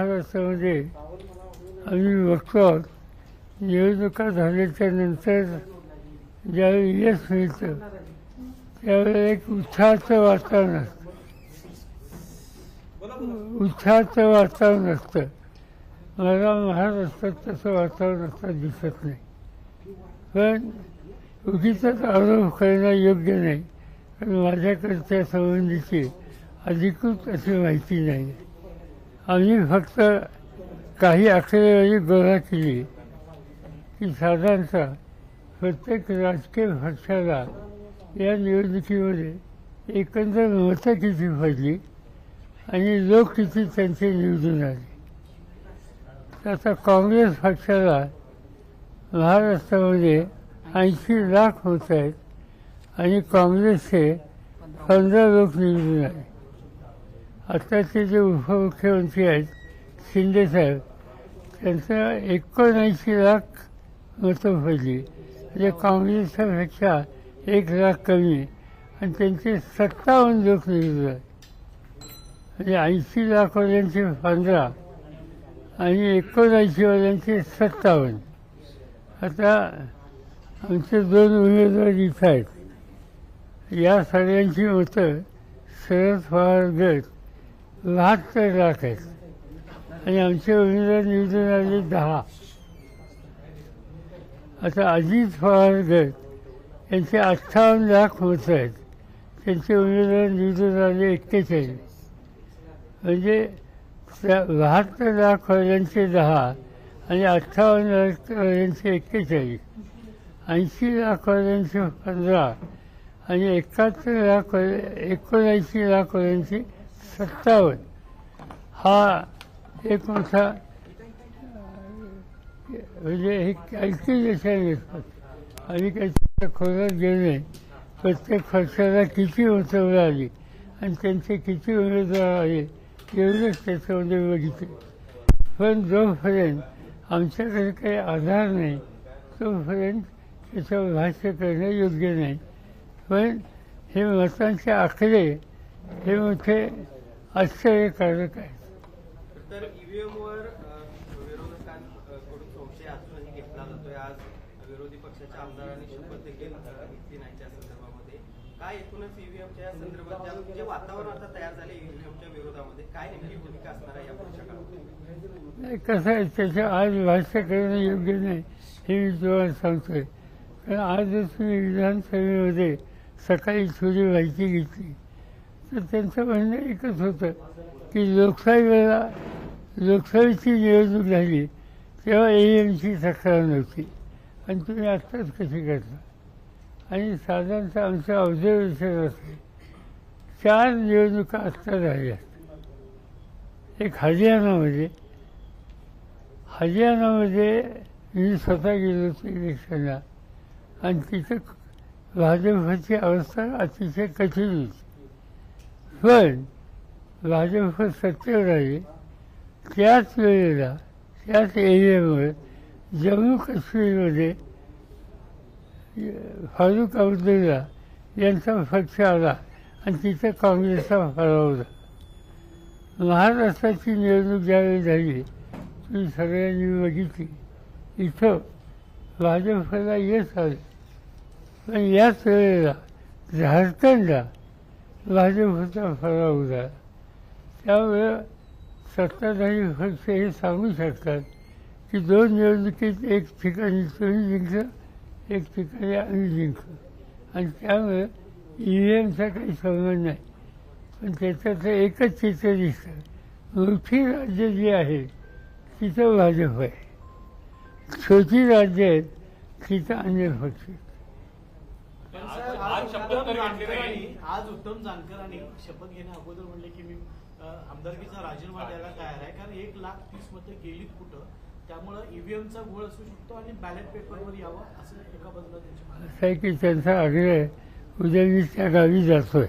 महाराष्ट्रामध्ये आम्ही बघतो आहोत, निवडणुका झाल्याच्या नंतर ज्यावेळी यश मिळतं त्यावेळेला एक उत्साहाचं वातावरण असतं, उत्साहाचं वातावरण असतं. मला महाराष्ट्रात तसं वातावरण असं दिसत नाही. पण उगीच आरोप करणं योग्य नाही, कारण माझ्याकडच्या संबंधीची अधिकृत अशी माहिती नाही. आम्ही फक्त काही आकडेवारी गोळा केली की साधारणतः प्रत्येक राजकीय पक्षाला या निवडणुकीमध्ये एकंदर मतं किती पडली आणि लोक किती त्यांचे निवडून आले. आता काँग्रेस पक्षाला महाराष्ट्रामध्ये 80 लाख होत आहेत आणि काँग्रेसचे 15 लोक निवडून आले. आत्ताचे जे उपमुख्यमंत्री आहेत शिंदेसाहेब, त्यांचं 79 लाख मतं पडली, म्हणजे काँग्रेसच्यापेक्षा 1 लाख कमी, आणि त्यांचे 57 लोक निवडून आले. म्हणजे 80 लाखवाल्यांचे 15 आणि 79 वाल्यांचे 57. आता आमचे 2 उमेदवार इथं आहेत. या सगळ्यांची मतं शरद पवार गट 72 लाख आहेत आणि आमचे उमेदवार निवडून आले 10. आता अजित पवार गट यांचे 58 लाख मतं आहेत, त्यांचे उमेदवार निवडून आले 41. म्हणजे 72 लाख वाल्यांचे 10 आणि 58 लाख वाल्यांचे 41, 80 लाख वाल्यांचे 15 आणि 79 लाख वाल्यांचे 57. हा एक मोठा म्हणजे हे कॅल्क्युलेशन असतात. आम्ही काही खोलात गेलो नाही. प्रत्येक पक्षाला किती मतं मिळाली आणि त्यांचे किती उमेदवार आले एवढंच त्याच्यामध्ये बघितले. पण जोपर्यंत आमच्याकडे काही आधार नाही तोपर्यंत त्याच्यावर भाष्य करणं योग्य नाही. पण हे मतांचे आकडे हे मोठे आश्चर्यकारक आहेत. तर ईव्हीएमवर विरोधकांकडून संशय अजूनही घेतला जातोय. आज विरोधी पक्षाच्या आमदारांनी शपथ देखील घेतली नाही त्या संदर्भामध्ये. काय एकूणच ईव्हीएमच्या या संदर्भात जे वातावरण आता तयार झाले ईव्हीएमच्या विरोधामध्ये, काय नेमकी भूमिका असणार आहे या पुढच्या काळामध्ये? कसं आहे, त्याच्या आज भाष्य करणं योग्य नाही हे मी तुम्हाला सांगतोय. कारण आजच मी विधानसभेमध्ये सकाळी थोडी माहिती घेतली तर त्यांचं म्हणणं एकच होतं की लोकसभेची निवडणूक झाली तेव्हा ईव्हीएमची तक्रार नव्हती आणि तुम्ही आत्ताच कशी करता. आणि साधारणतः आमचं ऑब्झर्वेशन असते 4 निवडणुका आत्ता झाल्या. एक हरियाणामध्ये मी स्वतः गेलो होतो इलेक्शनला आणि तिथं भाजपची अवस्था अतिशय कठीण होती. पण भाजप सत्तेवर आली त्याच वेळेला त्याच एरियावर जम्मू काश्मीरमध्ये फारुख अब्दुल्ला यांचा पक्ष आला आणि तिथं काँग्रेसचा पराभव झाला. महाराष्ट्राची निवडणूक ज्यावेळी झाली तुम्ही सगळ्यांनी बघितली, इथं भाजपला यश आलं. पण याच वेळेला झारखंडला भाजपचा पराभव झाला. त्यामुळे सत्ताधारी पक्ष हे सांगू शकतात की 2 निवडणुकीत एक ठिकाणी तुम्ही जिंकलं, एक ठिकाणी आम्ही जिंकलो, आणि त्यामुळे ईव्हीएमचा काही संबंध नाही. पण त्याच्यात एकच चित्र दिसतं, मोठी राज्य जी आहेत तिथं भाजप आहे, छोटी राज्य आहेत तिथं अन्य पक्ष. आज उत्तम जानकरांनी शपथ घेण्या अगोदर म्हणले की मी आमदारकीचा राजीनामा द्यायला तयार आहे, कारण 1,30,000 मतं गेलीत कुठं, त्यामुळे ईव्हीएमचा घोळ असू शकतो आणि बॅलेट पेपरवर यावं असं एका बाजूला त्यांची असं आहे की त्यांचा आग्रह उद्या मी त्या गावी जातोय.